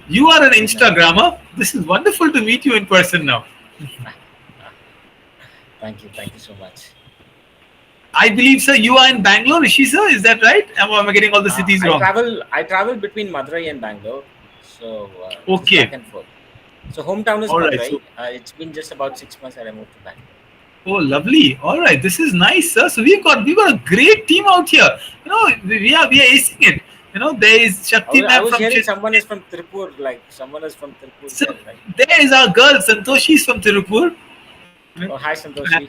You are an Very nice. Instagrammer. This is wonderful to meet you in person now. Ah, thank you. Thank you so much. I believe, sir, you are in Bangalore, Rishi, sir. Is that right? Am I getting all the cities I wrong? travel. I travel between Madurai and Bangalore, so just back Okay. and forth. So hometown is All right. Madurai. So, It's been just about 6 months that I moved to Bangalore. oh, lovely. All right. This is nice, sir. So we got a great team out here. We are acing it. There is Shakti I ma'am was from hearing Chennai. someone is from Tripur. Like someone is from Tripur So there, right? there is our girl Santoshi is from Tirupur. Oh, hi Santoshi. And,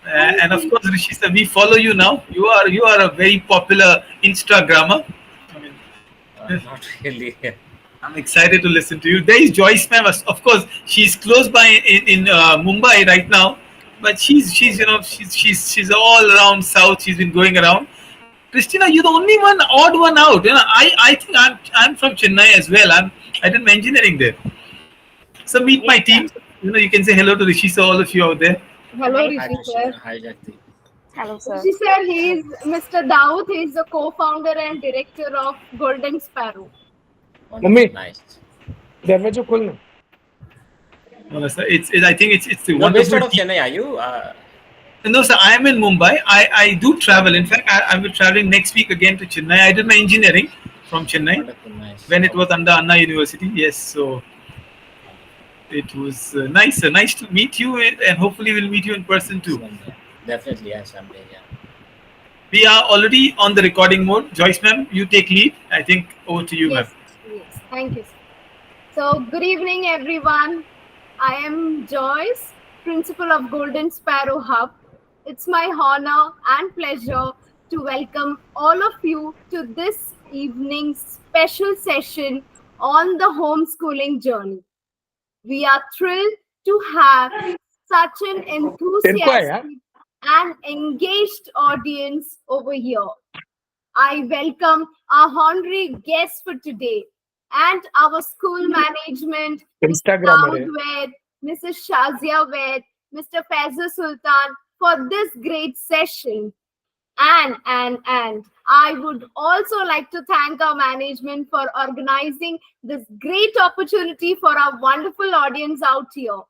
Thank and of you. course, Rishi, sir, we follow you now. You are a very popular Instagrammer. I mean, Not really. I'm excited to listen to you. There is Joyce ma'am. Of course, she's close by in Mumbai right now, but Oh, she's wonderful. she's all around South. She's been going around. Christina, you're the only one odd one out. I think I'm from Chennai as well. I did my engineering there. So meet my Yes, sir. team. You can say hello to Rishi, so all of you out there. Hello, Hi Rishi Trishi. sir. Hi Jagti. Hello, sir. Rishi sir, he is Mr. Daud. He is the co-founder and director of Golden Sparrow. Wonderful. Mummy Nice. दरवाजा खोलना. No, sir, I think it's the You're based wonderful out of team. Chennai, are you? No, sir, I am in Mumbai. I do travel. In fact, I will be traveling next week again to Chennai. I did my engineering from Chennai Wonderful. Nice. when it was Okay. under Anna University. Yes, so Wonderful. it was nice. Nice to meet you, and hopefully we'll meet you in person too. Same here. Definitely, yeah, someday, yeah. We are already on the recording mode. Joyce, ma'am, you take lead. I think over to you, ma'am. Yes, yes. Thank you, sir. So, good evening, everyone. I am Joyce, principal of Golden Sparrow Hub. It's my honor and pleasure to welcome all of you to this evening's special session on the homeschooling journey. We are thrilled to have such an तेरे को है यार. enthusiastic and engaged audience over here. I welcome our honorary guests for today and our school management, Mr. Instagrammer Daud है. Ved, Mrs. Shazia Ved, Mr. Faiza Sultan for this great session. And I would also like to thank our management for organizing this great opportunity for our wonderful audience out here.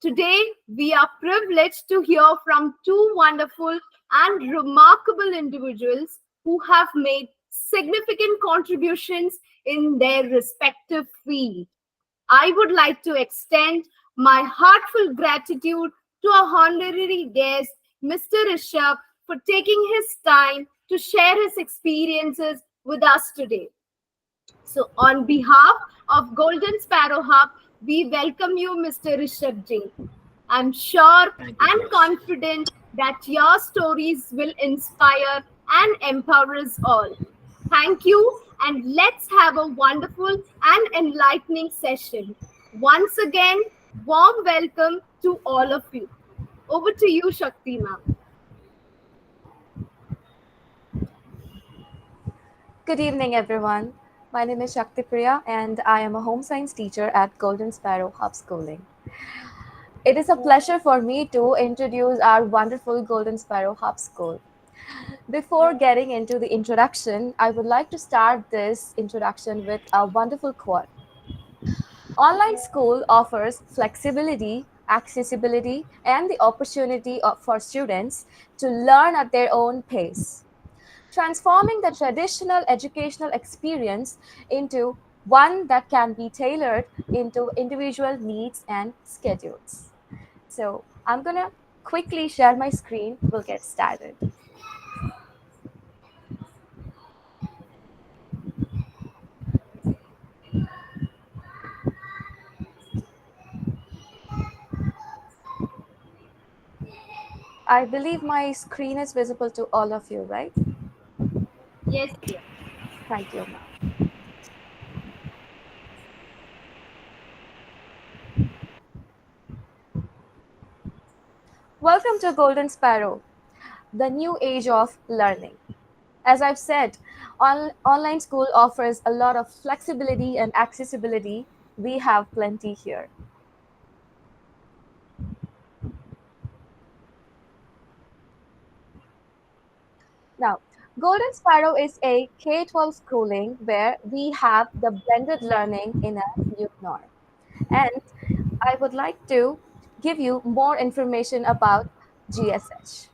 Today, we are privileged to hear from two wonderful and remarkable individuals who have made significant contributions in their respective field. I would like to extend my heartfelt gratitude to our honorary guest, Mr. Risheb, for taking his time to share his experiences with us today. So, on behalf of Golden Sparrow Hub, we welcome you, Mr. Risheb Jain. I'm sure Thank you, and Joyce. confident that your stories will inspire and empower us all. Thank you, and let's have a wonderful and enlightening session. Once again, warm welcome to all of you. Over to you, Shakti ma'am. Good evening, everyone. My name is Shakti Priya, and I am a home science teacher at Golden Sparrow Homeschooling. It is a pleasure for me to introduce our wonderful Golden Sparrow Hub School. Before getting into the introduction, I would like to start this introduction with a wonderful quote. Online school offers flexibility, accessibility, and the opportunity for students to learn at their own pace, transforming the traditional educational experience into one that can be tailored into individual needs and schedules. So I'm going to quickly share my screen. We'll get started. I believe my screen is visible to all of you, right? Yes, dear. Thank you, ma'am. Welcome to Golden Sparrow, the new age of learning. As I've said, online school offers a lot of flexibility and accessibility. We have plenty here. Now, Golden Sparrow is a K-12 schooling where we have the blended learning in a new norm. And I would like to give you more information about GSH.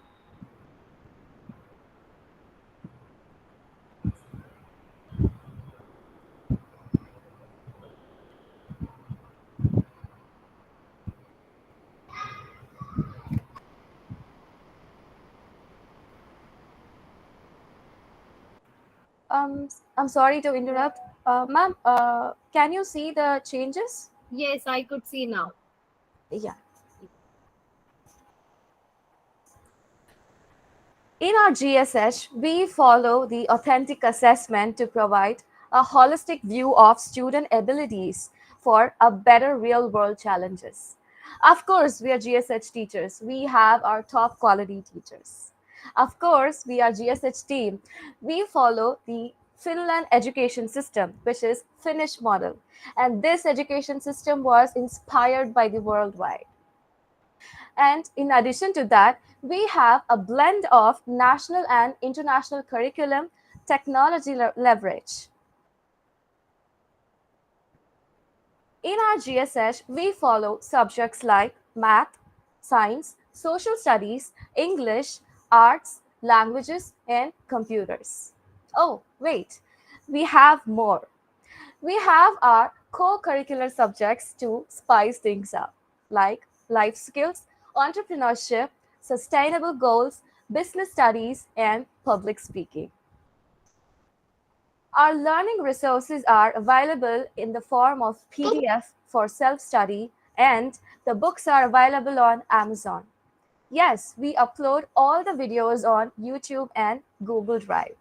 I'm sorry to interrupt. Ma'am, can you see the changes? Yes, I could see now. Yeah. In our GSH, we follow the authentic assessment to provide a holistic view of student abilities for a better real world challenges. Of course, we are GSH teachers. We have our top quality teachers. Of course, we are GSH team. We follow the Finland education system, which is Finnish model. And this education system was inspired by the worldwide. And in addition to that, we have a blend of national and international curriculum technology leverage. In our GSH, we follow subjects like math, science, social studies, English, arts, languages, and computers. Oh, wait, we have more. We have our co-curricular subjects to spice things up, like life skills, entrepreneurship, sustainable goals, business studies, and public speaking. Our learning resources are available in the form of PDF for self-study, and the books are available on Amazon. Yes, we upload all the videos on YouTube and Google Drive.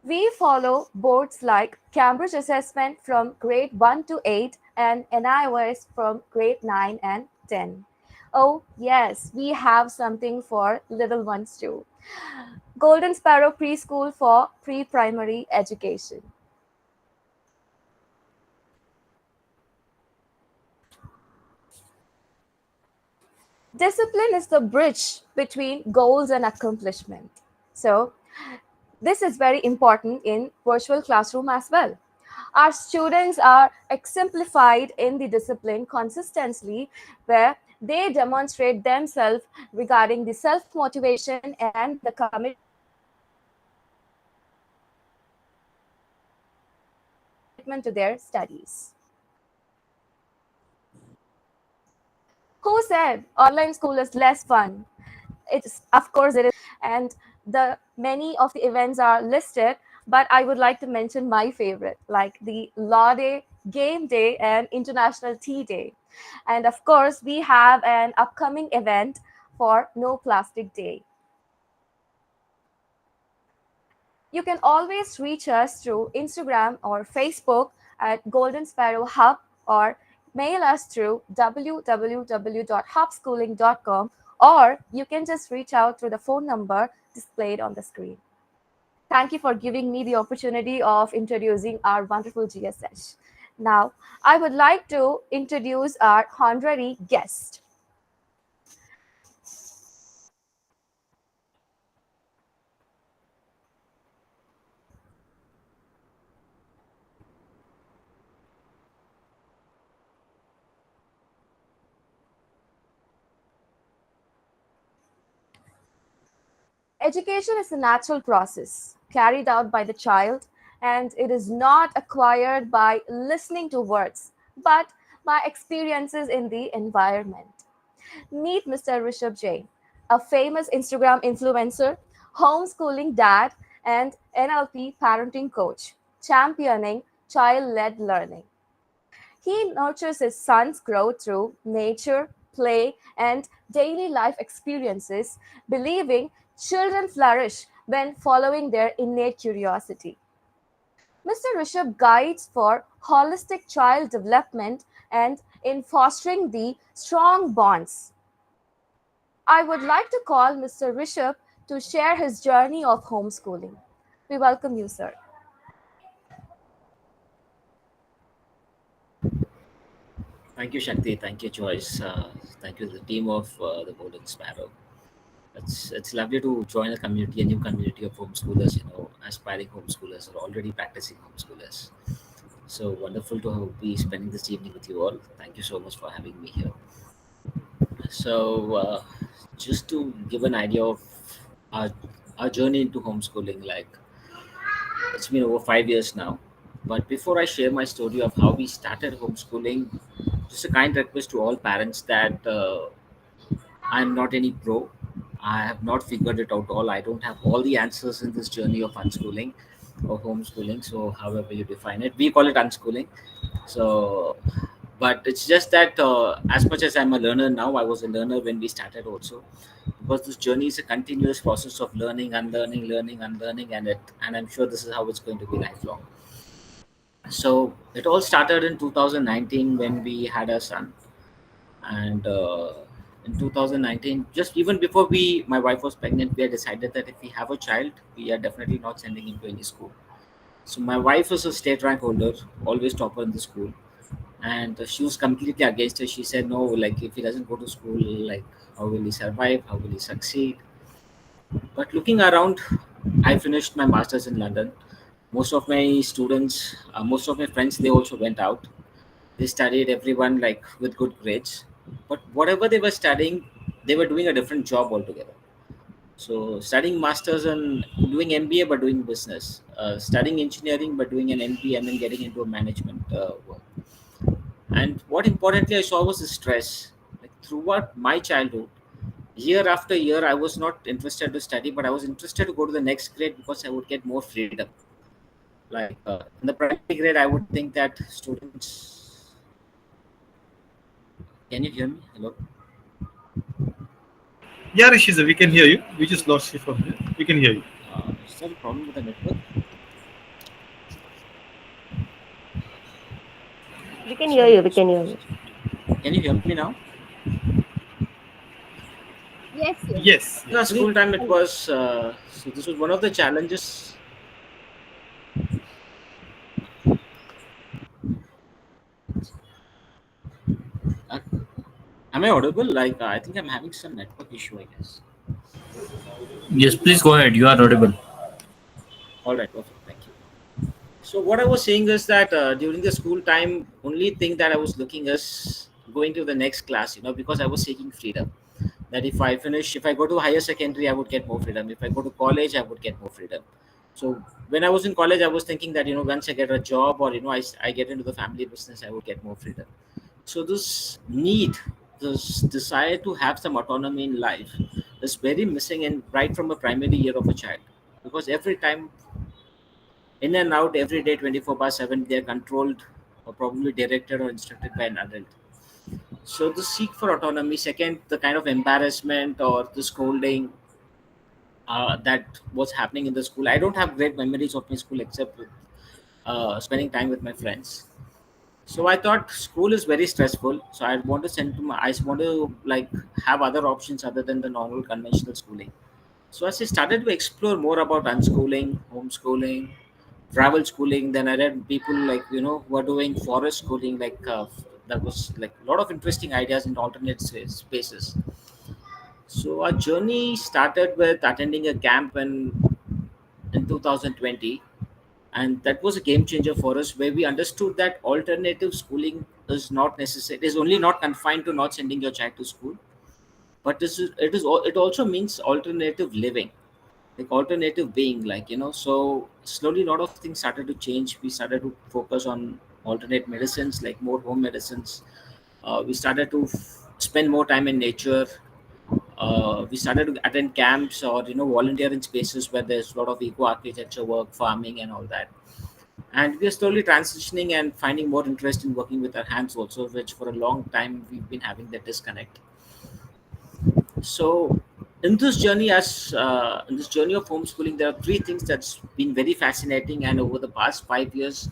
We follow boards like Cambridge Assessment from grade 1 to 8 and NIOS from grade 9 and 10. Oh, yes, we have something for little ones too. Golden Sparrow Preschool for pre primary education. Discipline is the bridge between goals and accomplishment. So, this is very important in virtual classroom as well. Our students are exemplified in the discipline consistently, where they demonstrate themselves regarding the self motivation and the commitment to their studies. Who said online school is less fun? It's, of course it is, and the many of the events are listed, but I would like to mention my favorite, like the law day, game day, and international tea day. And of course we have an upcoming event for no plastic day. You can always reach us through Instagram or Facebook at Golden Sparrow Hub, or mail us through www.hubschooling.com, or you can just reach out through the phone number displayed on the screen. Thank you for giving me the opportunity of introducing our wonderful GSH. Now, I would like to introduce our honorary guest. Education is a natural process carried out by the child, and it is not acquired by listening to words, but by experiences in the environment. Meet Mr. Risheb Jain, a famous Instagram influencer, homeschooling dad, and NLP parenting coach, championing child led learning. He nurtures his son's growth through nature, play, and daily life experiences, believing children flourish when following their innate curiosity. Mr. Rishab guides for holistic child development and in fostering the strong bonds. I would like to call Mr. Rishab to share his journey of homeschooling. We welcome you, sir. Thank you, Shakti. Thank you, Joyce. Thank you to the team of the Golden Sparrow. It's lovely to join a community, a new community of homeschoolers. Aspiring homeschoolers or already practicing homeschoolers. So wonderful to be spending this evening with you all. Thank you so much for having me here. So just to give an idea of our our journey into homeschooling, like it's been over 5 years now. But before I share my story of how we started homeschooling, just a kind request to all parents that I'm not any pro. I have not figured it out all. I don't have all the answers in this journey of unschooling or homeschooling. So, however you define it, we call it unschooling. So, but it's just that as much as I'm a learner now, I was a learner when we started also, because this journey is a continuous process of learning, unlearning, learning, unlearning, and I'm sure this is how it's going to be lifelong. So it all started in 2019 when we had a son, and in 2019, just even before my wife was pregnant, we had decided that if we have a child, we are definitely not sending him to any school. So my wife is a state rank holder, always topper in the school, and she was completely against it. She said, no, like if he doesn't go to school, like how will he survive, how will he succeed? But looking around, I finished my masters in London. Most of my students, most of my friends, they also went out. They studied, everyone like with good grades, but whatever they were studying, they were doing a different job altogether. So studying masters and doing MBA but doing business, studying engineering but doing an MBA and then getting into a management work. And what importantly I saw was the stress. Like throughout my childhood, year after year, I was not interested to study, but I was interested to go to the next grade because I would get more freedom. Like in the primary grade, I would think that students. Can you hear me? Hello. Yeah, Rishiza, we can hear you. We just lost you from here. We can hear you. Is there a problem with the network? We can hear you. We can hear you. Can you hear me now? Yes, yes. Yes, Yeah, yes. school time it was. So this was one of the challenges. Uh, am I audible? Like I think I'm having some network issue. I guess. Yes, please go ahead. You are audible. All right. Perfect. Thank you. So what I was saying is that during the school time, only thing that I was looking is going to the next class. Because I was seeking freedom. That if I go to higher secondary, I would get more freedom. If I go to college, I would get more freedom. So when I was in college, I was thinking that once I get a job or I get into the family business, I would get more freedom. So this need, this desire to have some autonomy in life is very missing in right from a primary year of a child, because every time in and out every day 24/7 they're controlled or probably directed or instructed by an adult. So the seek for autonomy, second the kind of embarrassment or the scolding that was happening in the school. I don't have great memories of my school except with, spending time with my friends. So I thought school is very stressful, so I want to I want to like have other options other than the normal conventional schooling. So as I started to explore more about unschooling, homeschooling, travel schooling, then I read people like who are doing forest schooling, like that was like a lot of interesting ideas in alternate spaces. So our journey started with attending a camp in 2020, and that was a game changer for us, where we understood that alternative schooling is not necessary, is only not confined to not sending your child to school, but it also means alternative living, like alternative being, like so slowly a lot of things started to change. We started to focus on alternate medicines, like more home medicines. We started to spend more time in nature. We started to attend camps or volunteer in spaces where there's a lot of eco architecture work, farming and all that. And we are slowly transitioning and finding more interest in working with our hands also, which for a long time we've been having that disconnect. So in this journey, as in this journey of homeschooling, there are three things that's been very fascinating, and over the past 5 years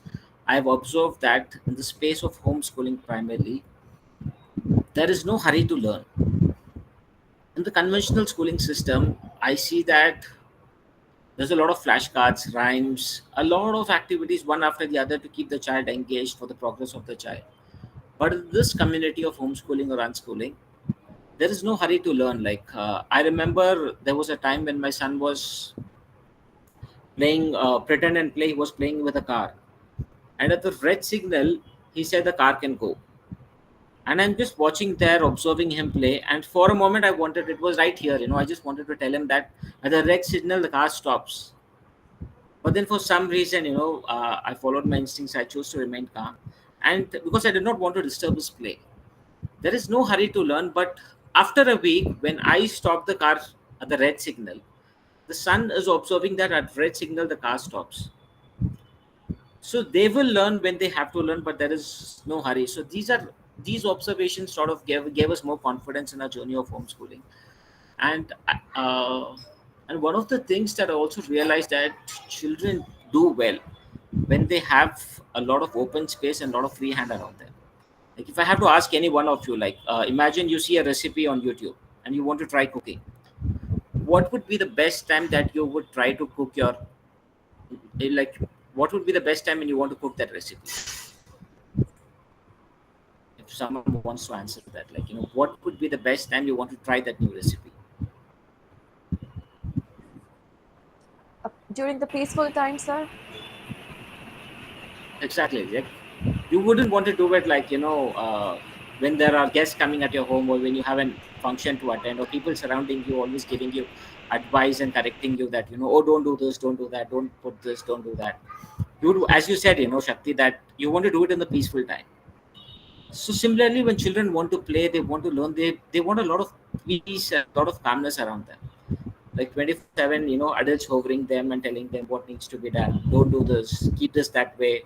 I've observed that in the space of homeschooling primarily, there is no hurry to learn. In the conventional schooling system, I see that there's a lot of flashcards, rhymes, a lot of activities one after the other to keep the child engaged for the progress of the child. But in this community of homeschooling or unschooling, there is no hurry to learn. Like I remember there was a time when my son was playing pretend and play. He was playing with a car, and at the red signal, he said the car can go. And I'm just watching there, observing him play. And for a moment, I wanted, it was right here, I just wanted to tell him that at the red signal, the car stops. But then for some reason, I followed my instincts. I chose to remain calm. And because I did not want to disturb his play, there is no hurry to learn. But after a week, when I stopped the car at the red signal, the son is observing that at red signal, the car stops. So they will learn when they have to learn, but there is no hurry. So these observations sort of gave us more confidence in our journey of homeschooling. And uh, and one of the things that I also realized that children do well when they have a lot of open space and a lot of free hand around them. Like if I have to ask any one of you, like imagine you see a recipe on YouTube and you want to try cooking. What would be the best time that you would try to cook your, like, what would be the best time when you want to cook that recipe? If someone wants to answer that, like, what would be the best time you want to try that new recipe? During the peaceful time, sir? Exactly. Like, you wouldn't want to do it like, when there are guests coming at your home, or when you have a function to attend, or people surrounding you always giving you advice and correcting you that, oh, don't do this, don't do that, don't put this, don't do that. As you said, Shakti, that you want to do it in the peaceful time. So similarly, when children want to play, they want to learn, they want a lot of peace and a lot of calmness around them. Like 24/7, adults hovering them and telling them what needs to be done. Don't do this, keep this that way.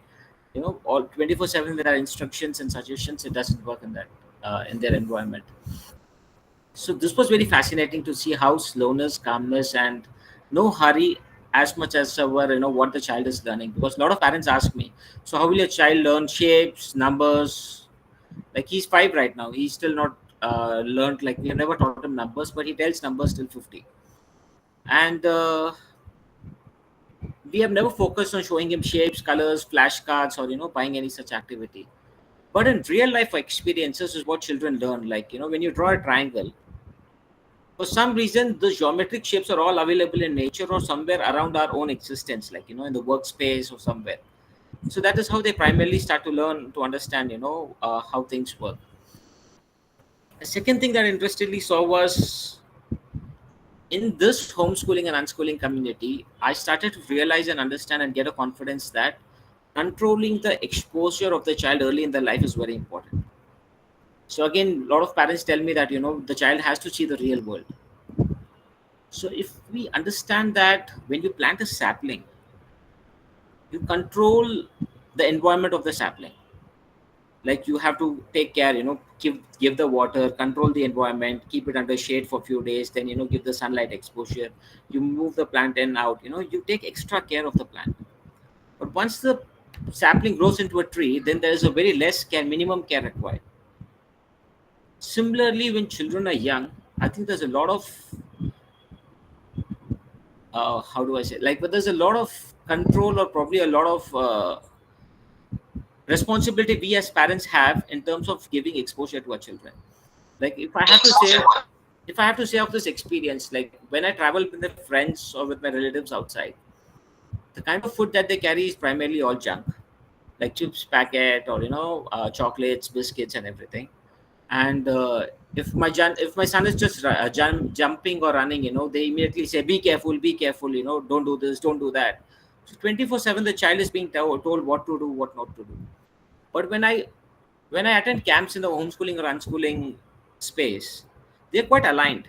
All 24/7 there are instructions and suggestions. It doesn't work in that in their environment. So this was very fascinating to see how slowness, calmness, and no hurry as much as our, what the child is learning. Because a lot of parents ask me, so how will your child learn shapes, numbers? Like he's 5 right now. He's still not learned. Like we have never taught him numbers, but he tells numbers till 50. And we have never focused on showing him shapes, colors, flashcards, or buying any such activity. But in real life experiences is what children learn. Like when you draw a triangle, for some reason the geometric shapes are all available in nature or somewhere around our own existence, like in the workspace or somewhere. So that is how they primarily start to learn to understand how things work. The second thing that I interestingly saw was in this homeschooling and unschooling community, I started to realize and understand and get a confidence that controlling the exposure of the child early in their life is very important. So again, a lot of parents tell me that the child has to see the real world. So if we understand that when you plant a sapling, you control the environment of the sapling. Like you have to take care, give the water, control the environment, keep it under shade for a few days, then give the sunlight exposure. You move the plant in out, you take extra care of the plant. But once the sapling grows into a tree, then there is a very less care, minimum care required. Similarly, when children are young, I think there's a lot of how do I say, like, but there's a lot of control or probably a lot of responsibility we as parents have in terms of giving exposure to our children. Like if I have to say of this experience, like when I travel with my friends or with my relatives outside, the kind of food that they carry is primarily all junk, like chips packet or chocolates, biscuits, and everything. And if my son is just jumping or running, they immediately say, be careful, don't do this, don't do that. So 24/7 the child is being told what to do, what not to do. But when I attend camps in the homeschooling or unschooling space, they're quite aligned.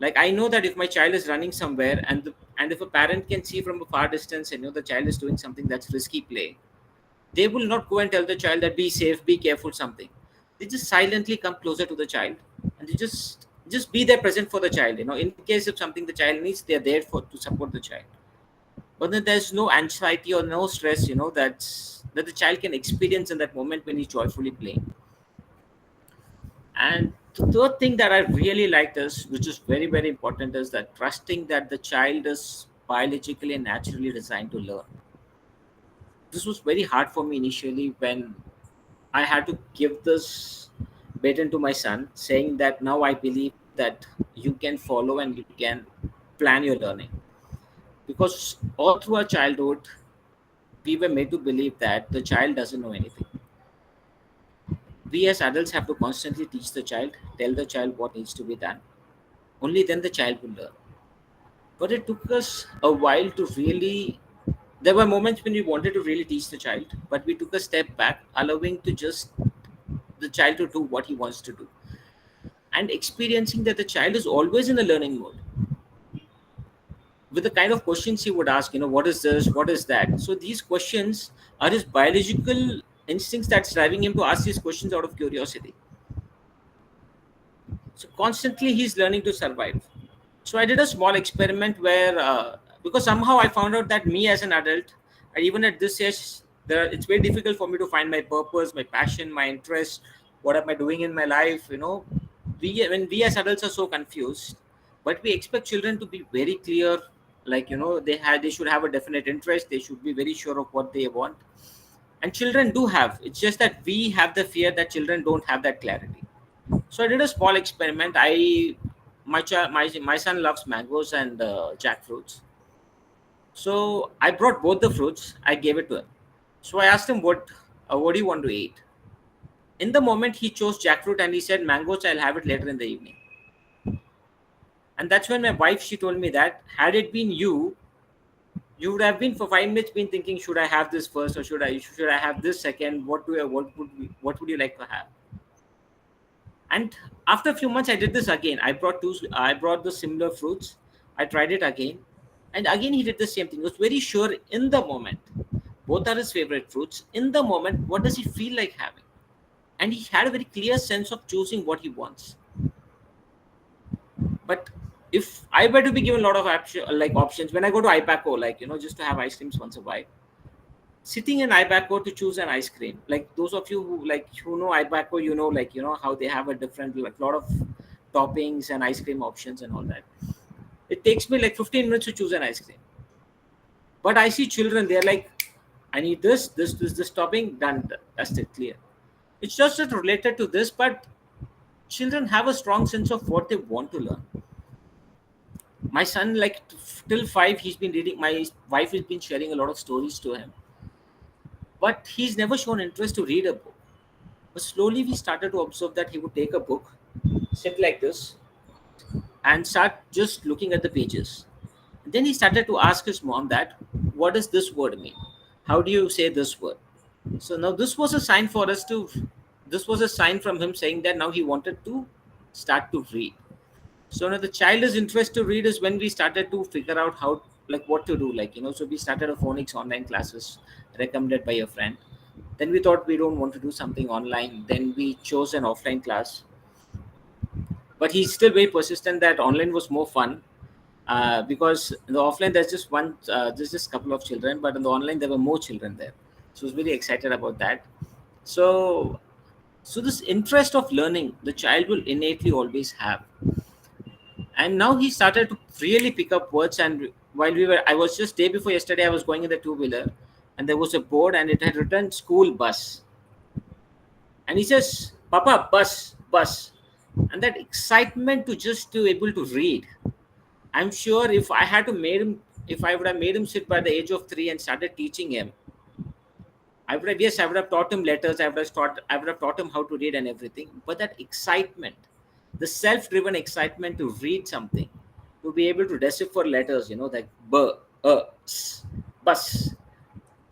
Like I know that if my child is running somewhere and if a parent can see from a far distance and the child is doing something that's risky play, they will not go and tell the child that be safe, be careful, something. They just silently come closer to the child and they just be there present for the child. In case of something the child needs, they're there for to support the child. But then there's no anxiety or no stress, that the child can experience in that moment when he's joyfully playing. And the third thing that I really liked is, which is very, very important, is that trusting that the child is biologically and naturally designed to learn. This was very hard for me initially when I had to give this bet into my son, saying that now I believe that you can follow and you can plan your learning. Because all through our childhood, we were made to believe that the child doesn't know anything. We as adults have to constantly teach the child, tell the child what needs to be done. Only then the child will learn. But it took us a while to really. There were moments when we wanted to really teach the child, but we took a step back, allowing to just the child to do what he wants to do, and experiencing that the child is always in a learning mode with the kind of questions he would ask, what is this, what is that. So these questions are his biological instincts that's driving him to ask these questions out of curiosity. So constantly he's learning to survive. So I did a small experiment where, because somehow I found out that me as an adult, and even at this age, it's very difficult for me to find my purpose, my passion, my interest. What am I doing in my life? When we as adults are so confused, but we expect children to be very clear. Like they should have a definite interest. They should be very sure of what they want. And children do have. It's just that we have the fear that children don't have that clarity. So I did a small experiment. My son loves mangoes and jackfruits. So I brought both the fruits. I gave it to him. So I asked him, what do you want to eat? In the moment he chose jackfruit and he said, mangoes, I'll have it later in the evening. And that's when my wife, she told me that had it been you would have been for 5 minutes been thinking, should I have this first or should I have this second? What would you like to have? And after a few months, I did this again. I brought the similar fruits. I tried it again. And again, he did the same thing. He was very sure in the moment. Both are his favorite fruits. In the moment, what does he feel like having? And he had a very clear sense of choosing what he wants. But if I were to be given a lot of options, when I go to IPACO, just to have ice creams once a while, sitting in IPACO to choose an ice cream, like those of you who know IPACO, how they have a different lot of toppings and ice cream options and all that. It takes me 15 minutes to choose an ice cream. But I see children, they're like, I need this topping, done, that's it, clear. It's just not related to this, but children have a strong sense of what they want to learn. My son, till 5, he's been reading. My wife has been sharing a lot of stories to him. But he's never shown interest to read a book. But slowly we started to observe that he would take a book, sit like this, and start just looking at the pages. Then he started to ask his mom that, what does this word mean? How do you say this word? So now this was a sign from him saying that now he wanted to start to read. So now the child's interest to read is when we started to figure out how, what to do, so we started a phonics online classes recommended by a friend. Then we thought we don't want to do something online. Then we chose an offline class. But he's still very persistent that online was more fun, because in the offline there's just a couple of children, but in the online there were more children there. So he's very excited about that. So this interest of learning, the child will innately always have. And now he started to really pick up words. And I was just day before yesterday, I was going in the two-wheeler, and there was a board and it had written school bus. And he says, Papa, bus. And that excitement to able to read. I'm sure if I would have made him sit by the age of 3 and started teaching him, I would have taught him letters. I would have taught him how to read and everything. But that excitement, the self-driven excitement to read something, to be able to decipher letters, like b, s, bus,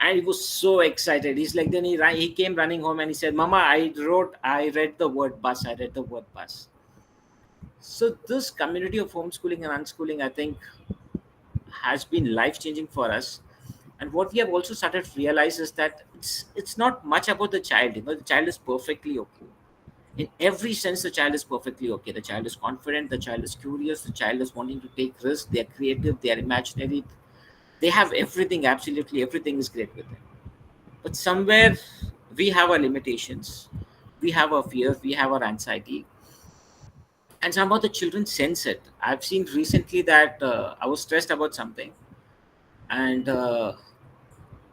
and he was so excited. He's like, then he came running home and he said, Mama, I read the word bus. So this community of homeschooling and unschooling, I think, has been life-changing for us. And what we have also started to realize is that it's not much about the child. The child is perfectly okay. In every sense, the child is perfectly okay. The child is confident. The child is curious. The child is wanting to take risks. They are creative. They are imaginary. They have everything. Absolutely everything is great with them. But somewhere we have our limitations. We have our fears. We have our anxiety. And somehow the children sense it. I've seen recently that I was stressed about something. And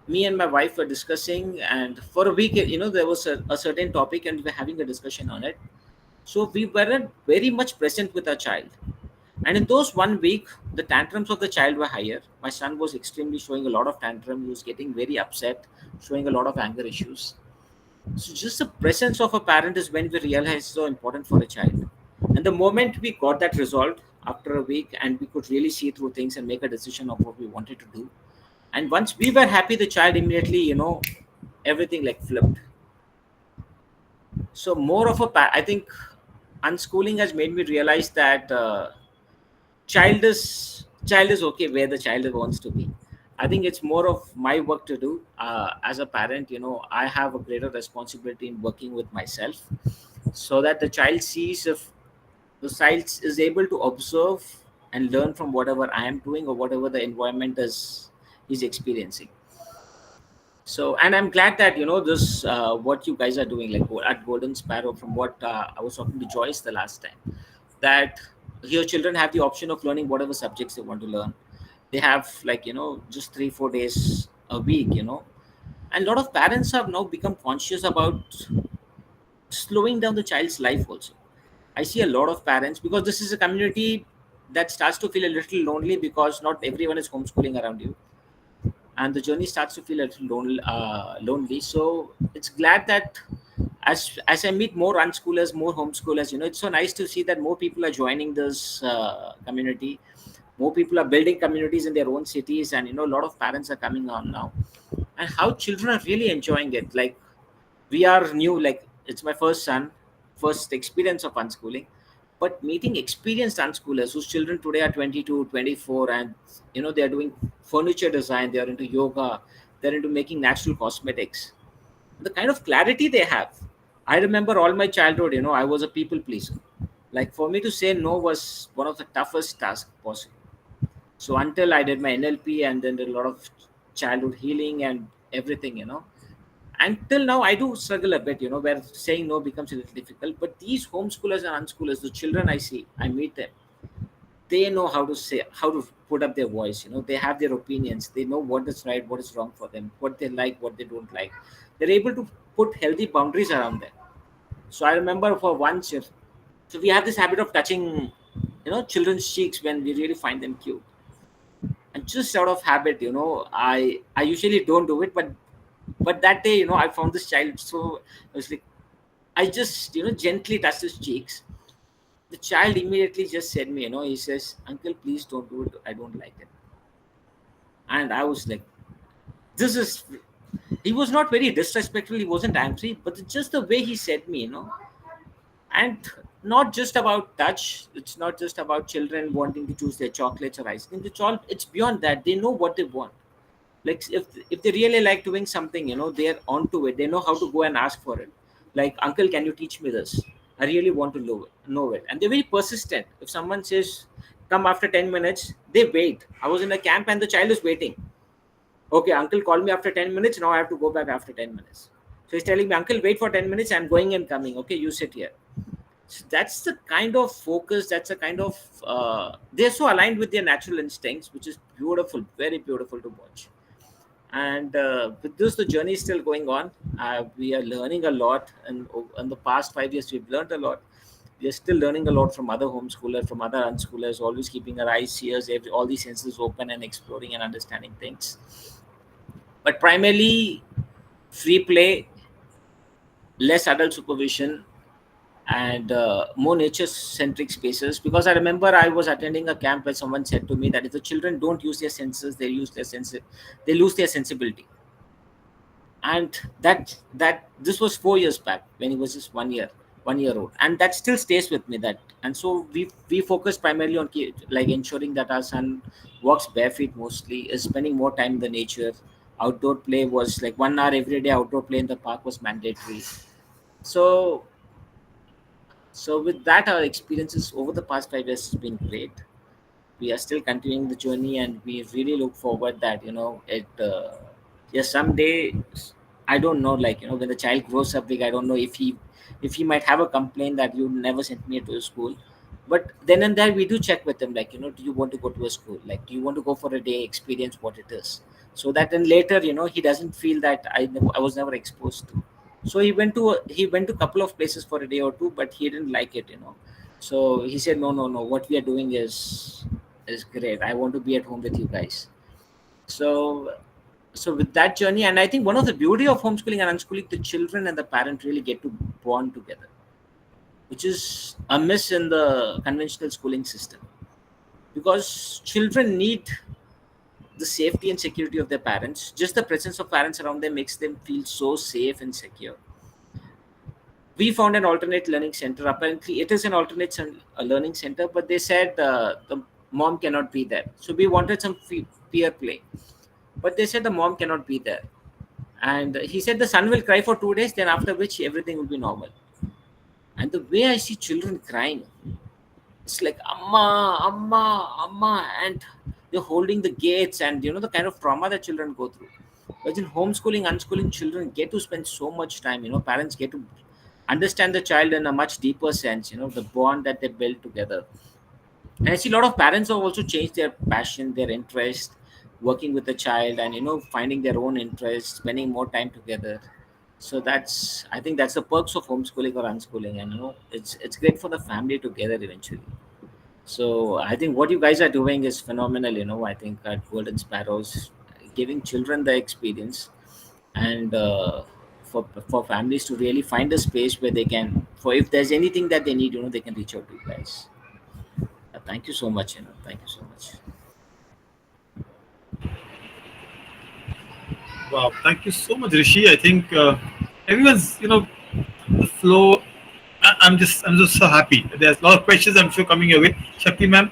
me and my wife were discussing, and for a week, there was a certain topic and we were having a discussion on it. So we weren't very much present with our child. And in those 1 week, the tantrums of the child were higher. My son was extremely showing a lot of tantrum. He was getting very upset, showing a lot of anger issues. So just the presence of a parent is when we realize so important for a child. And the moment we got that resolved after a week, and we could really see through things and make a decision of what we wanted to do. And once we were happy, the child immediately, everything like flipped. So more of I think unschooling has made me realize that child is okay where the child wants to be. I think it's more of my work to do as a parent. I have a greater responsibility in working with myself, so that the child sees if the child is able to observe and learn from whatever I am doing or whatever the environment is experiencing. So, and I'm glad that this what you guys are doing, like at Golden Sparrow, from what I was talking to Joyce the last time, that here children have the option of learning whatever subjects they want to learn. They have, like, just 3-4 days a week, and a lot of parents have now become conscious about slowing down the child's life also. I see a lot of parents, because this is a community that starts to feel a little lonely, because not everyone is homeschooling around you, and the journey starts to feel a little lonely. So it's glad that as I meet more unschoolers, more homeschoolers, it's so nice to see that more people are joining this community. More people are building communities in their own cities, and a lot of parents are coming on now, and how children are really enjoying it. Like, we are new, like it's my first experience of unschooling, but meeting experienced unschoolers whose children today are 22, 24, and they are doing furniture design, they are into yoga, they're into making natural cosmetics. The kind of clarity they have. I remember all my childhood, I was a people pleaser. Like, for me to say no was one of the toughest tasks possible. So until I did my NLP and then did a lot of childhood healing and everything, until now I do struggle a bit, where saying no becomes a little difficult. But these homeschoolers and unschoolers, the children I meet them, they know how to put up their voice. They have their opinions, they know what is right, what is wrong for them, what they like, what they don't like. They're able to put healthy boundaries around them. So I remember for once, so we have this habit of touching children's cheeks when we really find them cute, and just out of habit, I usually don't do it, but that day, I found this child. So I was like, I just gently touched his cheeks. The child immediately just said me, he says, "Uncle, please don't do it, I don't like it." And I was like, this is he was not very disrespectful, he wasn't angry, but just the way he said me, and not just about touch, it's not just about children wanting to choose their chocolates or ice cream. It's beyond that. They know what they want. Like, if they really like doing something, they're onto it, they know how to go and ask for it. Like, "Uncle, can you teach me this? I really want to know it." And they're very persistent. If someone says, "Come after 10 minutes," they wait. I was in a camp and the child is waiting. "Okay, uncle called me after 10 minutes, now I have to go back after 10 minutes." So he's telling me, "Uncle, wait for 10 minutes, I'm going and coming. Okay, you sit here." So that's the kind of focus, that's the kind of they're so aligned with their natural instincts, which is beautiful, very beautiful to watch. And with this, the journey is still going on. We are learning a lot, and in the past 5 years we've learned a lot. We are still learning a lot from other homeschoolers, from other unschoolers, always keeping our eyes, ears, all these senses open and exploring and understanding things. But primarily free play, less adult supervision, and more nature centric spaces. Because I remember I was attending a camp where someone said to me that if the children don't use their senses, they lose their sensibility. And that this was 4 years back, when he was just 1 year old, and that still stays with me. That And so we focus primarily on like ensuring that our son walks barefoot mostly, is spending more time in the nature. Outdoor play was like 1 hour every day. Outdoor play in the park was mandatory. So so with that, our experiences over the past 5 years has been great. We are still continuing the journey, and we really look forward that it yes, someday, I don't know, like when the child grows up big, I don't know if he might have a complaint that you never sent me to a school. But then and there we do check with them, like do you want to go to a school, like do you want to go for a day, experience what it is, so that then later he doesn't feel that I was never exposed to. So he went to a couple of places for a day or two, but he didn't like it, so he said, no, no, no, what we are doing is great. I want to be at home with you guys. So so with that journey, and I think one of the beauty of homeschooling and unschooling, the children and the parent really get to bond together, which is a miss in the conventional schooling system, because children need the safety and security of their parents. Just the presence of parents around them makes them feel so safe and secure. We found an alternate learning center. Apparently it is an learning center, but they said the mom cannot be there, so we wanted some peer play, but they said the mom cannot be there. And he said the son will cry for 2 days, then after which everything will be normal. And the way I see children crying, it's like amma, amma, amma, and they're holding the gates, and the kind of trauma that children go through. But in homeschooling, unschooling, children get to spend so much time. Parents get to understand the child in a much deeper sense. The bond that they build together. And I see a lot of parents have also changed their passion, their interest, working with the child, and finding their own interest, spending more time together. So I think that's the perks of homeschooling or unschooling, and it's great for the family together eventually. So I think what you guys are doing is phenomenal. I think at Golden Sparrows, giving children the experience, and for families to really find a space where they can, for if there's anything that they need, they can reach out to you guys. Thank you so much. Thank you so much. Wow, thank you so much, Rishi. I think everyone's, the flow. I'm just so happy. There's a lot of questions I'm sure coming your way. Shakti ma'am,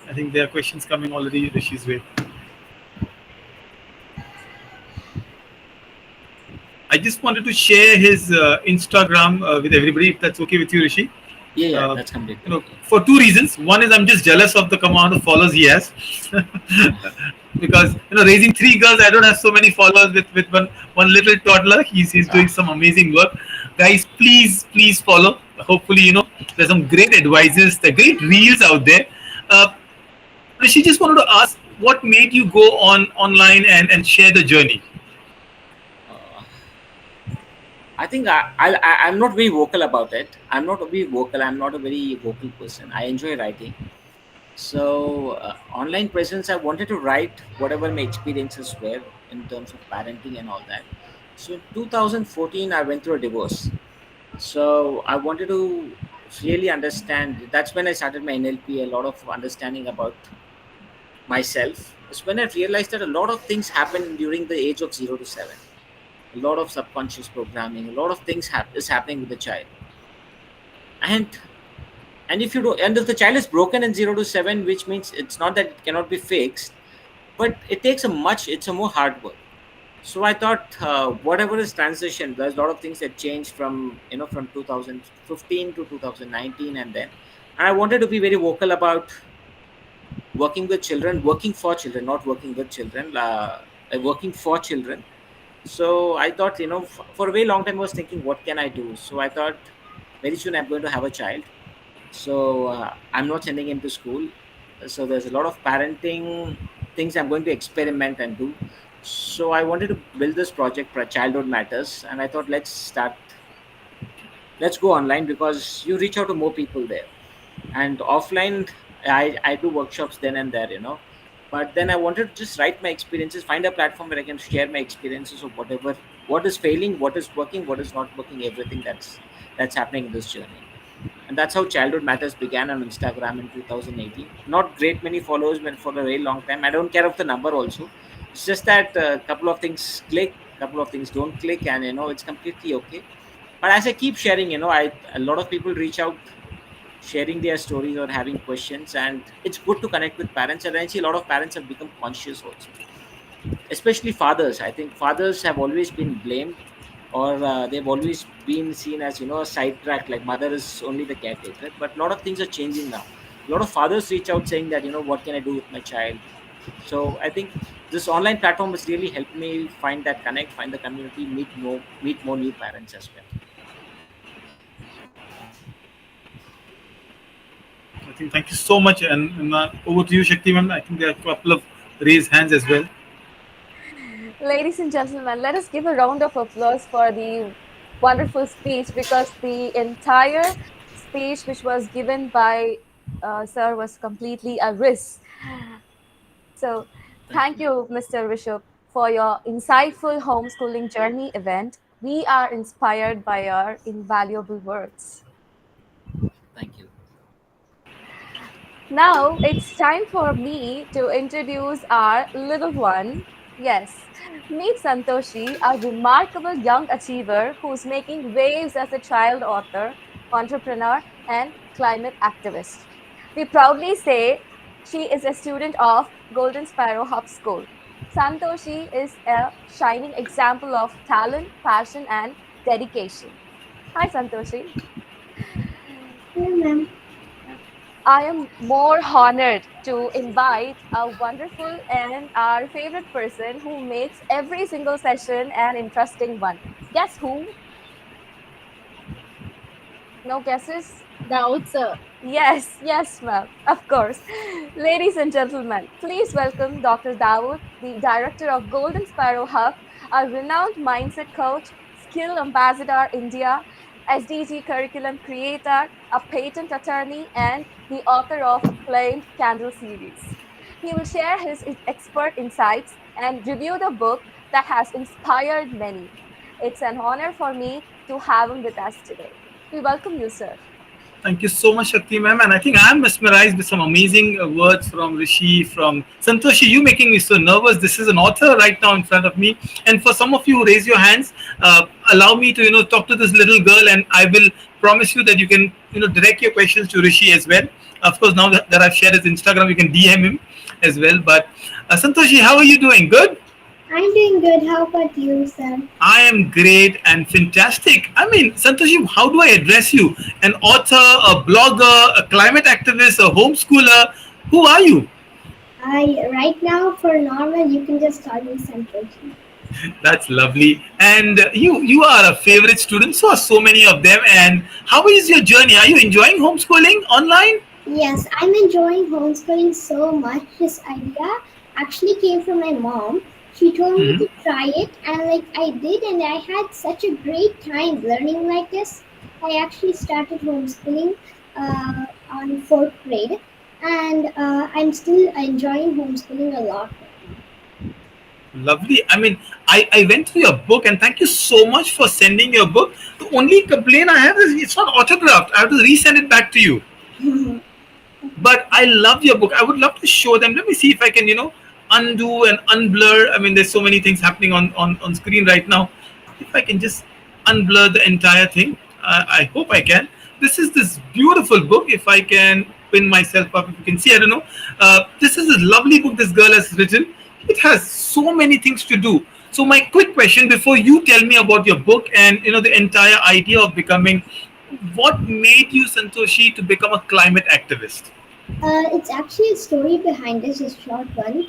I think there are questions coming already Rishi's way. I just wanted to share his Instagram with everybody, if that's okay with you, Rishi. Yeah, Uh, that's completely okay. for two reasons. One is I'm just jealous of the amount of followers he has, because raising three girls, I don't have so many followers with one little toddler. He's doing Ah, some amazing work. Guys, please follow. Hopefully, there's some great advices, the great reels out there. Uh, Rishi, just wanted to ask, what made you go online and share the journey? uh, I think I'm not very vocal about it. I'm not very vocal. I'm not a very vocal person. I enjoy writing. So online presence, I wanted to write whatever my experiences were in terms of parenting and all that. So in 2014, I went through a divorce. So I wanted to really understand. That's when I started my NLP. A lot of understanding about myself. It's when I realized that a lot of things happen during the age of 0 to 7. A lot of subconscious programming. A lot of things is happening with the child. And if you do, and if the child is broken in 0 to 7, which means it's not that it cannot be fixed, but it's a more hard work. So I thought, whatever is transition, there's a lot of things that changed from 2015 to 2019, and I wanted to be very vocal about working with children, working for children, not working with children, working for children. So I thought, for a very long time I was thinking, what can I do? So I thought, very soon I'm going to have a child. So I'm not sending him to school. So there's a lot of parenting things I'm going to experiment and do. So I wanted to build this project for Childhood Matters, and I thought, let's go online, because you reach out to more people there. And offline, I do workshops then and there, but then I wanted to just write my experiences, find a platform where I can share my experiences of whatever, what is failing, what is working, what is not working, everything that's happening in this journey. And that's how Childhood Matters began on Instagram in 2018. Not great many followers, but for a very long time. I don't care of the number also. It's just that a couple of things click, couple of things don't click, and it's completely okay. But as I keep sharing, a lot of people reach out, sharing their stories or having questions, and it's good to connect with parents. And I see a lot of parents have become conscious also, especially fathers. I think fathers have always been blamed, or they've always been seen as a sidetrack, like mother is only the caretaker. But a lot of things are changing now. A lot of fathers reach out saying that, what can I do with my child? So I think this online platform has really helped me find that connect, find the community, meet more new parents as well. I think thank you so much, and over to you, Shakti ma'am. I think there are a couple of raised hands as well. Ladies and gentlemen, let us give a round of applause for the wonderful speech because the entire speech which was given by Sir was completely a risk. So, Thank thank you. you, Mr. Risheb, for your insightful homeschooling journey event. We are inspired by your invaluable words. Thank you. Now it's time for me to introduce our little one. Yes, meet Santoshi, a remarkable young achiever who's making waves as a child author, entrepreneur, and climate activist. We proudly say she is a student of Golden Sparrow Hub School. Santoshi is a shining example of talent, passion, and dedication. Hi, Santoshi. Hello, ma'am. I am more honored to invite a wonderful and our favorite person who makes every single session an interesting one. Guess who? No guesses? Doubts, sir. Yes, ma'am. Of course. Ladies and gentlemen, please welcome Dr. Dawood, the director of Golden Sparrow Hub, a renowned mindset coach, skill ambassador India, SDG curriculum creator, a patent attorney, and the author of acclaimed Candle series. He will share his expert insights and review the book that has inspired many. It's an honor for me to have him with us today. We welcome you, sir. Thank you so much, Shakti ma'am. And I think I'm mesmerized with some amazing words from Rishi, from Santoshi. You making me so nervous. This is an author right now in front of me. And for some of you who raise your hands, allow me to talk to this little girl, and I will promise you that you can direct your questions to Rishi as well. Of course, now that I've shared his Instagram, you can DM him as well. But Santoshi, how are you doing? Good. I'm doing good. How about you, sir? I am great and fantastic. I mean, Santoshi, how do I address you? An author, a blogger, a climate activist, a homeschooler? Who are you? I right now for normal you can just call me Santoshi. That's lovely. And you are a favorite student. So are so many of them. And how is your journey? Are you enjoying homeschooling online? Yes, I'm enjoying homeschooling so much. This idea actually came from my mom. She told me Mhm. to try it, and like I did, and I had such a great time learning like this. I actually started homeschooling on fourth grade, and I'm still enjoying homeschooling a lot right now. Lovely. I mean, I went through your book and thank you so much for sending your book. The only complaint I have is it's not autographed. I have to resend it back to you. But I love your book. I would love to show them. Let me see if I can, undo and unblur. I mean, there's so many things happening on screen right now. If I can just unblur the entire thing, I hope I can. This beautiful book. If I can pin myself up, if you can see, I don't know. This is a lovely book this girl has written. It has so many things to do. So my quick question before you tell me about your book and the entire idea of becoming, what made you Santoshi to become a climate activist? It's actually a story behind this, a short one.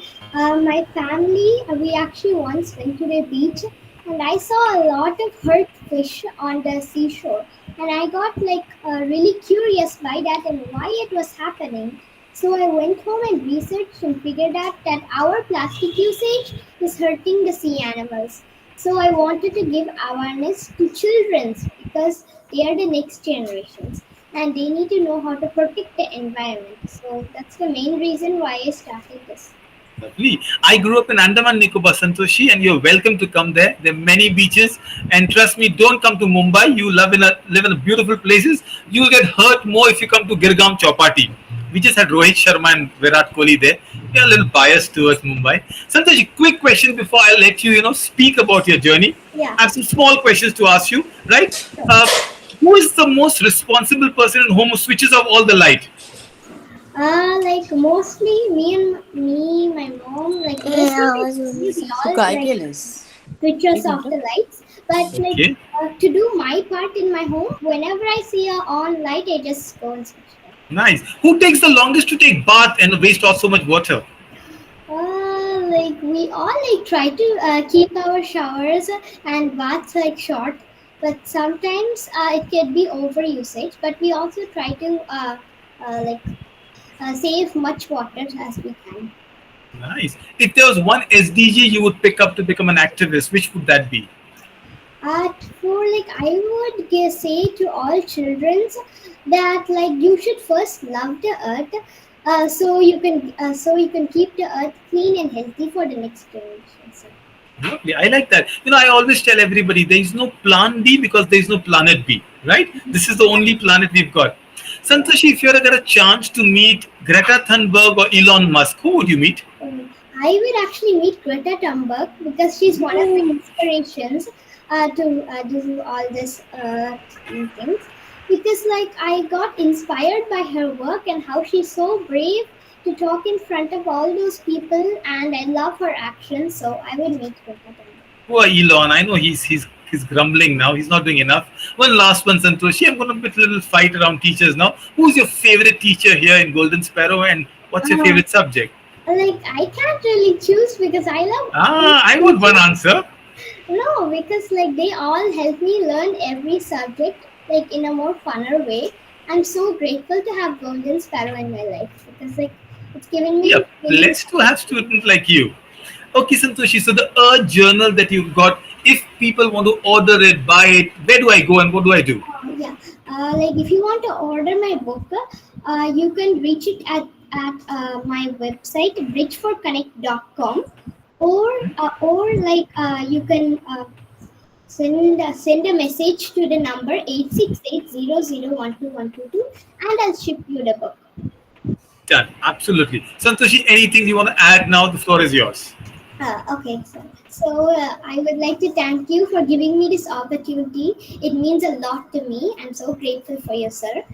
My family, we actually once went to the beach, and I saw a lot of hurt fish on the seashore, and I got like really curious by that and why it was happening. So I went home and researched and figured out that our plastic usage is hurting the sea animals. So I wanted to give awareness to children because they are the next generations and they need to know how to protect the environment. So that's the main reason why I started this. Lovely. I grew up in Andaman Nicobar, Santoshi, and you're welcome to come there. There are many beaches, and trust me, don't come to Mumbai. You live in a beautiful places. You'll get hurt more if you come to Girgam Chowpatty. We just had Rohit Sharma and Virat Kohli there. You're a little biased towards Mumbai. Santoshi, quick question before I let you, speak about your journey. Yeah, I have some small questions to ask you. Right? sure. Uh, who is the most responsible person in home who switches off all the light? Like mostly my mom, like mostly my family, we all like switches off the lights. But like Okay. to do my part in my home, whenever I see a on light, I just go and switch it off. Nice. Who takes the longest to take bath and waste off so much water? Like we all like try to keep our showers and baths like short, but sometimes it can be over usage. But we also try to like save much water as we can. Nice. If there was one SDG you would pick up to become an activist, which would that be? For like I would say to all children that like you should first love the earth, so you can keep the earth clean and healthy for the next generation. So. Lovely. I like that. I always tell everybody there is no plan B because there is no planet B, right? This is the only planet we've got. Santoshi, if you ever get a chance to meet Greta Thunberg or Elon Musk, who would you meet? I would actually meet Greta Thunberg because she's one of my inspirations to do all this things. Because like I got inspired by her work and how she's so brave to talk in front of all those people, and I love her actions. So I would meet Greta Thunberg. Poor Elon. I know he's grumbling now. He's not doing enough. One last one, Santoshi. I'm going to put a little fight around teachers now. Who's your favorite teacher here in Golden Sparrow, and what's your favorite subject? Like I can't really choose because I love. I want one answer. No, because like they all help me learn every subject like in a more funner way. I'm so grateful to have Golden Sparrow in my life because like it's given me. Yeah, blessed to have students like you. Okay, Santoshi. So the Earth journal that you got, if people want to order it, buy it, where do I go and what do I do? Yeah, like if you want to order my book, you can reach it at my website bridgeforconnect.com, or like you can send a message to the number 86800121222 and I'll ship you the book. Done. Absolutely. Santoshi, anything you want to add now? The floor is yours. Okay, so I would like to thank you for giving me this opportunity. It means a lot to me. I'm so grateful for you, sir.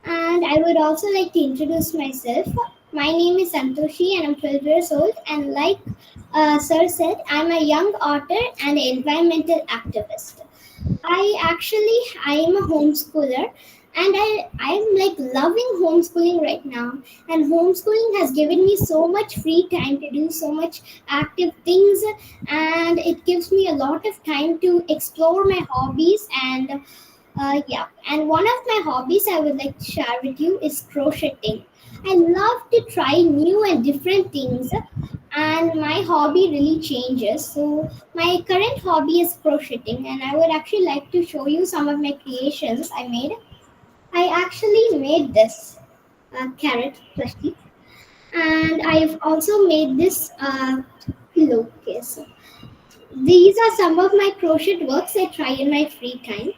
And I would also like to introduce myself. My name is Santoshi and I'm 12 years old. And like Sir said, I'm a young author and an environmental activist. I am a homeschooler, and I'm like loving homeschooling right now. And homeschooling has given me so much free time to do so much active things, and it gives me a lot of time to explore my hobbies. And yeah, and one of my hobbies I would like to share with you is crocheting. I love to try new and different things, and my hobby really changes. So my current hobby is crocheting, and I would actually like to show you some of my creations I made. I actually made this carrot plushie, and I've also made this pillowcase. These are some of my crochet works I try in my free time,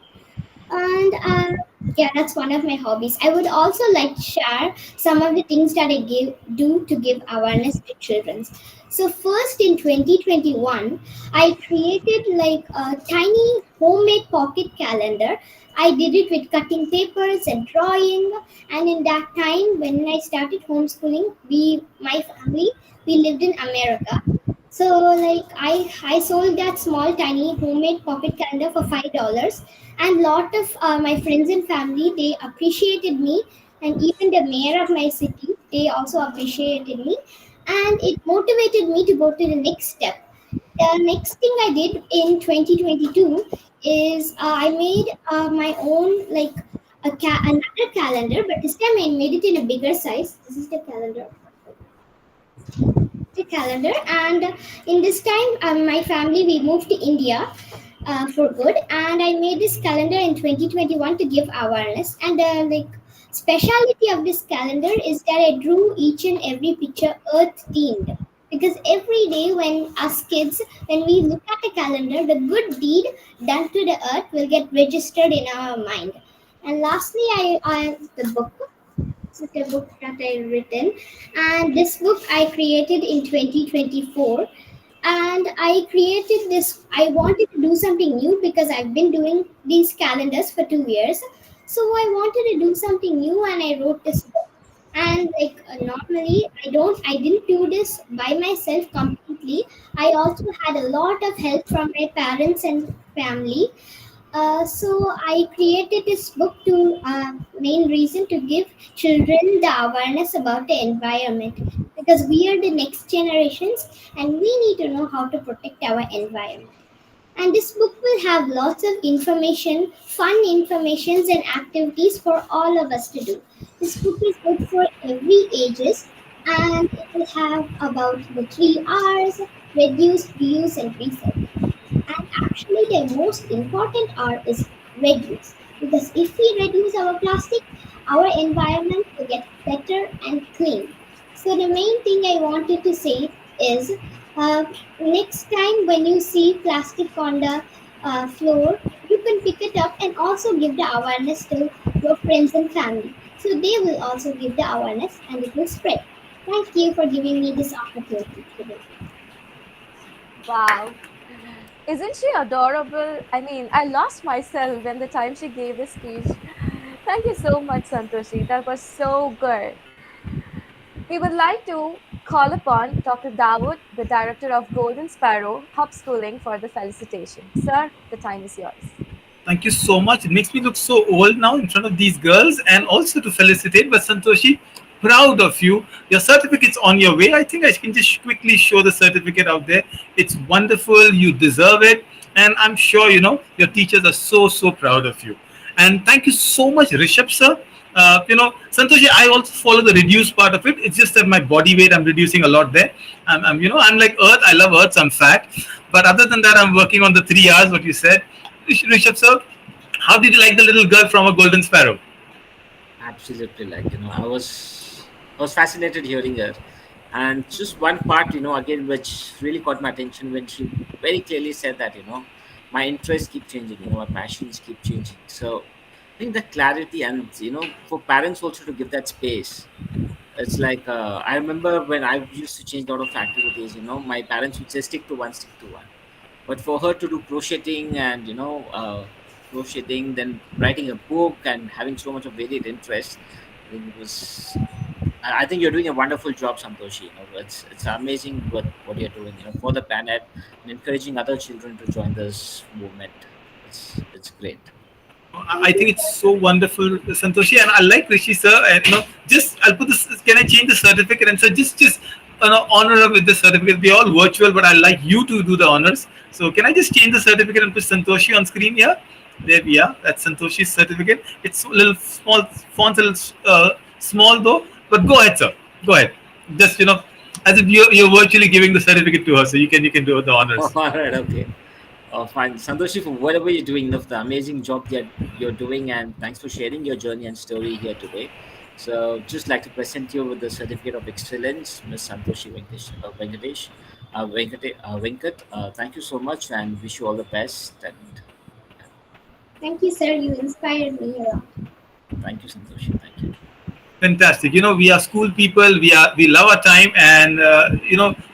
and yeah, that's one of my hobbies. I would also like to share some of the things that do to give awareness to children. So first, in 2021, I created like a tiny homemade pocket calendar. I did it with cutting papers and drawing. And in that time when I started homeschooling, my family, we lived in America. So like I sold that small tiny homemade pocket calendar for $5, and lot of my friends and family, they appreciated me, and even the mayor of my city, they also appreciated me, and it motivated me to go to the next step. The next thing I did in 2022 is I made my own like another calendar, but this time I made it in a bigger size. This is the calendar, and in this time my family, we moved to India for good, and I made this calendar in 2021 to give awareness. And like speciality of this calendar is that I drew each and every picture earth themed, because every day when us kids, when we look at the calendar, the good deed done to the earth will get registered in our mind. And lastly, I the book. This is the book that I written, and this book I created in 2024. And I created this. I wanted to do something new because I've been doing these calendars for 2 years. So I wanted to do something new, and I wrote this book. And like normally, I didn't do this by myself completely. I also had a lot of help from my parents and family. So I created this book to main reason to give children the awareness about the environment, because we are the next generations and we need to know how to protect our environment. And this book will have lots of information, fun informations and activities for all of us to do. This book is good for every ages, and it will have about the 3 R's: reduce, reuse and recycle. And actually, the most important are is reduce, because if we reduce our plastic, our environment will get better and clean. So the main thing I wanted to say is, uh, next time when you see plastic on the floor, you can pick it up and also give the awareness to your friends and family, so they will also give the awareness and it will spread. Thank you for giving me this opportunity today. Wow. Isn't she adorable? I mean, I lost myself when the time she gave the speech. Thank you so much, Santoshi. That was so good. We would like to call upon Dr. Dawood, the director of Golden Sparrow Schooling, for the felicitation. Sir, the time is yours. Thank you so much. It makes me look so old now in front of these girls, and also to felicitate. But Santoshi, proud of you. Your certificate's on your way. I think I can just quickly show the certificate out there. It's wonderful. You deserve it. And I'm sure, your teachers are so proud of you. And thank you so much, Risheb, sir. Santoshi, I also follow the reduce part of it. It's just that my body weight, I'm reducing a lot there. I'm like Earth. I love Earth. So I'm fat. But other than that, I'm working on the 3 hours, what you said. Rishab sir, how did you like the little girl from a golden sparrow? Absolutely, I was fascinated hearing her, and just one part, again, which really caught my attention when she very clearly said that, my interests keep changing, my passions keep changing. So I think that clarity, and for parents also to give that space. It's like, I remember when I used to change a lot of activities, my parents would say stick to one. But for her to do crocheting and crocheting, then writing a book and having so much of varied interest, I think it was. I think you're doing a wonderful job, Santoshi. It's amazing what you're doing, for the planet, and encouraging other children to join this movement. It's great. I think it's so wonderful, Santoshi, and I like Rishi sir. And just I'll put this. Can I change the certificate? And so just honor her with the certificate. We're all virtual, but I like you to do the honors. So can I just change the certificate and put Santoshi on screen here? There we are. That's Santoshi's certificate. It's a little small, font's a little small though. But go ahead, sir. Go ahead. Just as if you're virtually giving the certificate to her, so you can do the All honors. right, okay. Fine. Santoshi, for whatever you're doing, the amazing job that you're doing, and thanks for sharing your journey and story here today. So, just like to present you with the certificate of excellence, Ms. Santoshi Venkat. Thank you so much, and wish you all the best. And yeah, Thank you, sir. You inspired me a lot. thank you, Santoshi. Thank you. Fantastic. We are school people. We love our time, and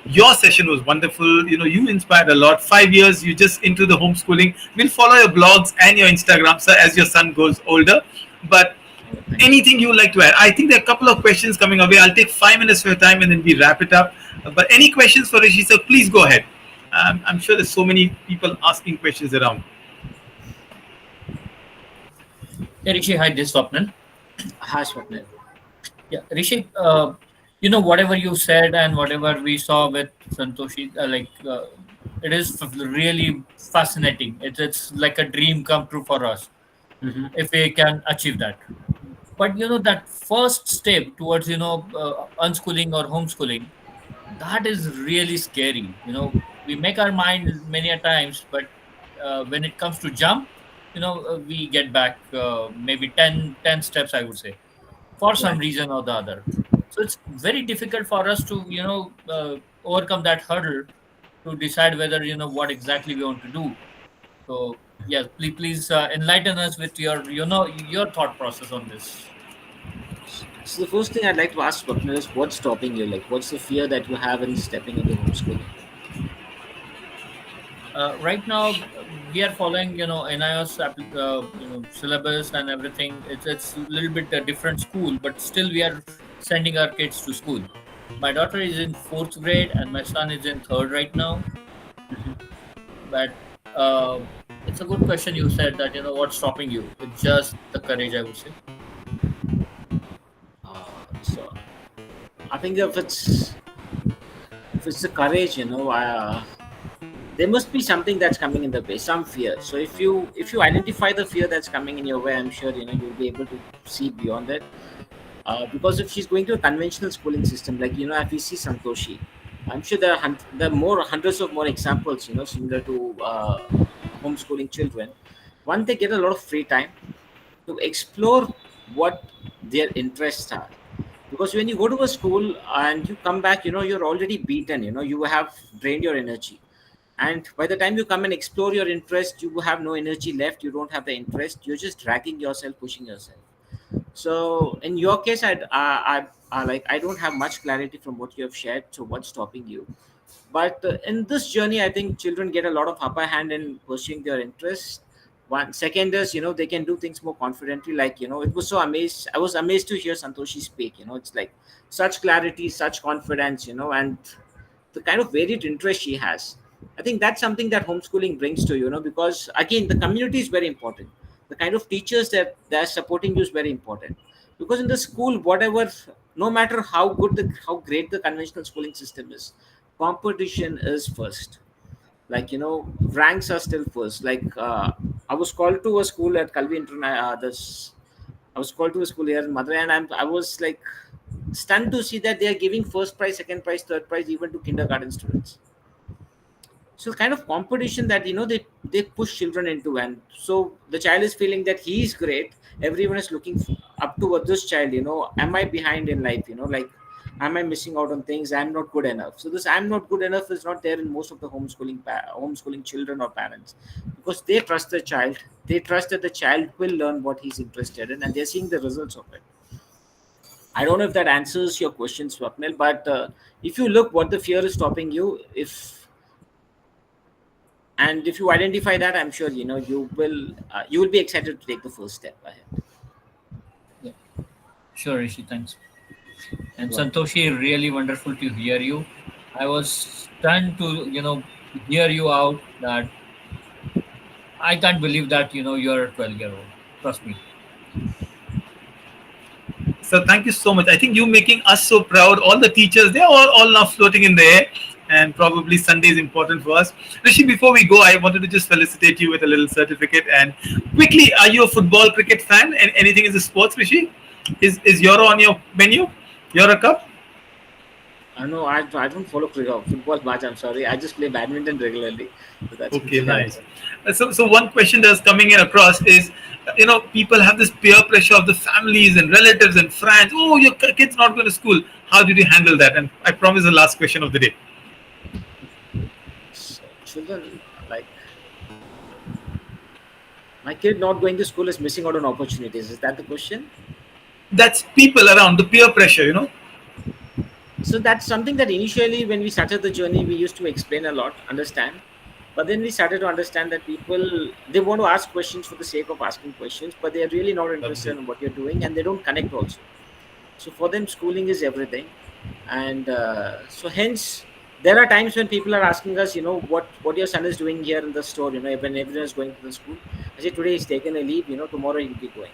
your session was wonderful. You inspired a lot. 5 years, you just into the homeschooling. We'll follow your blogs and your Instagram, sir, as your son goes older. But All right, thank you. anything you would like to add? I think there are a couple of questions coming away. I'll take 5 minutes of your time, and then we wrap it up. But any questions for Rishi, sir? Please go ahead. I'm sure there's so many people asking questions around. Yeah, Rishi, hi, this is Swapnil. Hi, Swapnil. Yeah, Rishi, whatever you said and whatever we saw with Santoshi, it is really fascinating. It's like a dream come true for us Mm-hmm. if we can achieve that. But that first step towards unschooling or homeschooling, that is really scary. We make our mind many a times, but when it comes to jump, we get back maybe 10 steps, I would say, for some Right. reason or the other. So it's very difficult for us to overcome that hurdle to decide whether what exactly we want to do. So yes, please enlighten us with your thought process on this. So the first thing I'd like to ask Swapnil is, what's stopping you? Like, what's the fear that you have in stepping into homeschooling? Right now, we are following NIOS syllabus and everything. It's a little bit a different school, but still we are sending our kids to school. My daughter is in fourth grade and my son is in third right now. But uh, it's a good question. You said that what's stopping you. It's just the courage, I would say. So I think if it's the courage, there must be something that's coming in the way, some fear. So if you identify the fear that's coming in your way, I'm sure you'll be able to see beyond that. Because if she's going to a conventional schooling system, like if we see Santoshi, I'm sure there are more hundreds of more examples, similar to homeschooling children. One, they get a lot of free time to explore what their interests are. Because when you go to a school and you come back, you're already beaten. You have drained your energy, and by the time you come and explore your interest, you have no energy left. You don't have the interest. You're just dragging yourself, pushing yourself. So in your case, I don't have much clarity from what you have shared. So what's stopping you? But in this journey, I think children get a lot of upper hand in pursuing their interests. One second is, they can do things more confidently. Like, it was so amazed. I was amazed to hear Santoshi speak. It's like such clarity, such confidence, and the kind of varied interest she has. I think that's something that homeschooling brings to because again, the community is very important. The kind of teachers that they're supporting you is very important. Because in the school, whatever, no matter how great the conventional schooling system is, competition is first. Like, ranks are still first. Like, I was called to a school at Kalvi Internet. This I was called to a school here in Madurai, and I was like stunned to see that they are giving first prize, second prize, third prize even to kindergarten students. So kind of competition that they push children into, and so the child is feeling that he is great. Everyone is looking up to this child. Am I behind in life? Like, am I missing out on things? I'm not good enough. So this I'm not good enough is not there in most of the homeschooling children or parents, because they trust the child. They trust that the child will learn what he's interested in, and they're seeing the results of it. I don't know if that answers your question, Swapnil, but if you look what the fear is stopping you, if you identify that, I'm sure you will be excited to take the first step ahead. Yeah. Sure, Rishi. Thanks. And Right. Santoshi, really wonderful to hear you. I was stunned to hear you out. That I can't believe that you're a 12-year-old. Trust me. So thank you so much. I think you making us so proud. All the teachers, they're all now floating in the air. And probably Sunday is important for us. Rishi, before we go, I wanted to just felicitate you with a little certificate. And quickly, are you a football cricket fan? And anything in the sports, Rishi? Is Euro on your menu? Euro Cup? I know I don't follow football much. I'm sorry. I just play badminton regularly. So that's Okay, pretty much nice. it. So one question that's coming in across is, people have this peer pressure of the families and relatives and friends. Oh, your kid's not going to school. How did you handle that? And I promise the last question of the day. So children, like, my kid not going to school is missing out on opportunities. Is that the question? That's people around the peer pressure. So that's something that initially, when we started the journey, we used to explain a lot, understand. But then we started to understand that people, they want to ask questions for the sake of asking questions, but they are really not interested Lovely. in what you're doing, and they don't connect also. So for them, schooling is everything. And so hence, there are times when people are asking us, what your son is doing here in the store, when everyone is going to the school. I say today he's taken a leave, tomorrow he'll be going.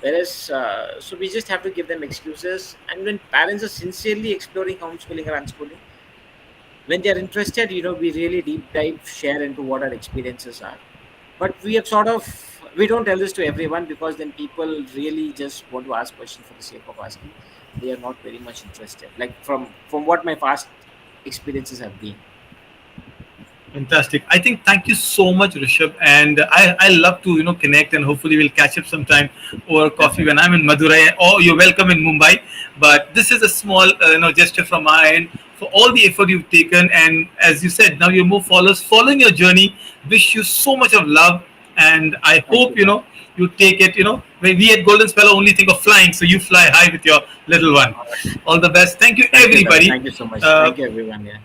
Whereas, so we just have to give them excuses. And when parents are sincerely exploring homeschooling or unschooling, when they're interested, we really deep dive share into what our experiences are. But we have sort of, we don't tell this to everyone, because then people really just want to ask questions for the sake of asking. They are not very much interested, like from what my past experiences have been. Fantastic. I think thank you so much, Rishabh. And I love to connect, and hopefully we'll catch up sometime over coffee when Definitely. I'm in Madurai, or you're welcome in Mumbai. But this is a small gesture from my end for all the effort you've taken. And as you said, now you're more followers following your journey. Wish you so much of love, and I Thank you, hope brother. you take it. When we at Golden Spello only think of flying, so you fly high with your little one. All right. All the best. Thank you, Thank you, brother. everybody. Thank you so much. Uh, Thank you, everyone. Yeah.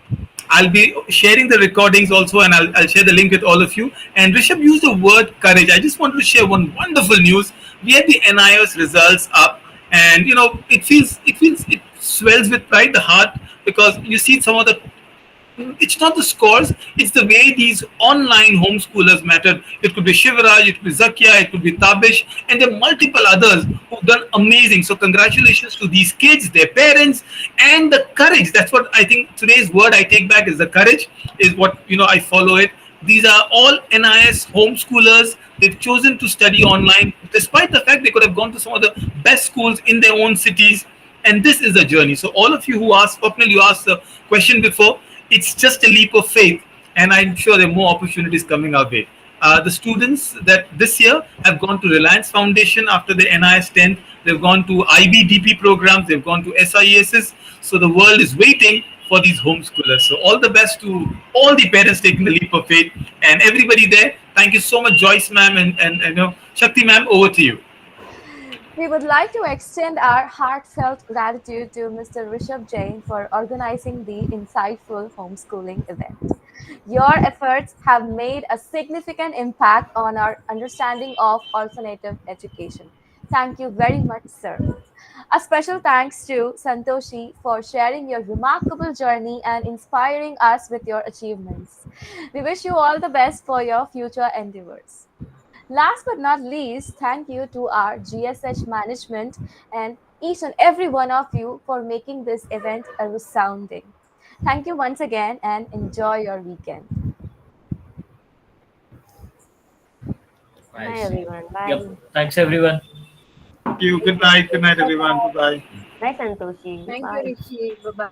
I'll be sharing the recordings also, and I'll share the link with all of you. And Rishabh used the word courage. I just wanted to share one wonderful news. We had the NIOS results up, and it swells with pride the heart, because you see some of the, it's not the scores, it's the way these online homeschoolers mattered. It could be Shivaraj, it could be Zakia, it could be Tabish, and there are multiple others who've done amazing. So congratulations to these kids, their parents, and the courage. That's what I think today's word I take back is the courage, is what I follow it. These are all NIS homeschoolers. They've chosen to study online, despite the fact they could have gone to some of the best schools in their own cities. And this is a journey. So all of you who asked, Swapnil, you asked the question before, it's just a leap of faith, and I'm sure there are more opportunities coming our way. The students that this year have gone to Reliance Foundation after the NIS 10th, they've gone to IBDP programs, they've gone to SISs. So the world is waiting for these homeschoolers. So all the best to all the parents taking the leap of faith and everybody there. Thank you so much, Joyce ma'am, and Shakti ma'am. Over to you. We would like to extend our heartfelt gratitude to Mr. Risheb Jain for organizing the insightful homeschooling event. Your efforts have made a significant impact on our understanding of alternative education. Thank you very much, sir. A special thanks to Santoshi for sharing your remarkable journey and inspiring us with your achievements. We wish you all the best for your future endeavors. Last but not least, thank you to our GSH management and each and every one of you for making this event a resounding. Thank you once again and enjoy your weekend. Bye. Bye, everyone. Yep. Bye. Thanks, everyone. Thank you. Good night. Good night, everyone. Bye bye. Bye, Santoshi. Thank you, Bye. Rishi. Bye bye.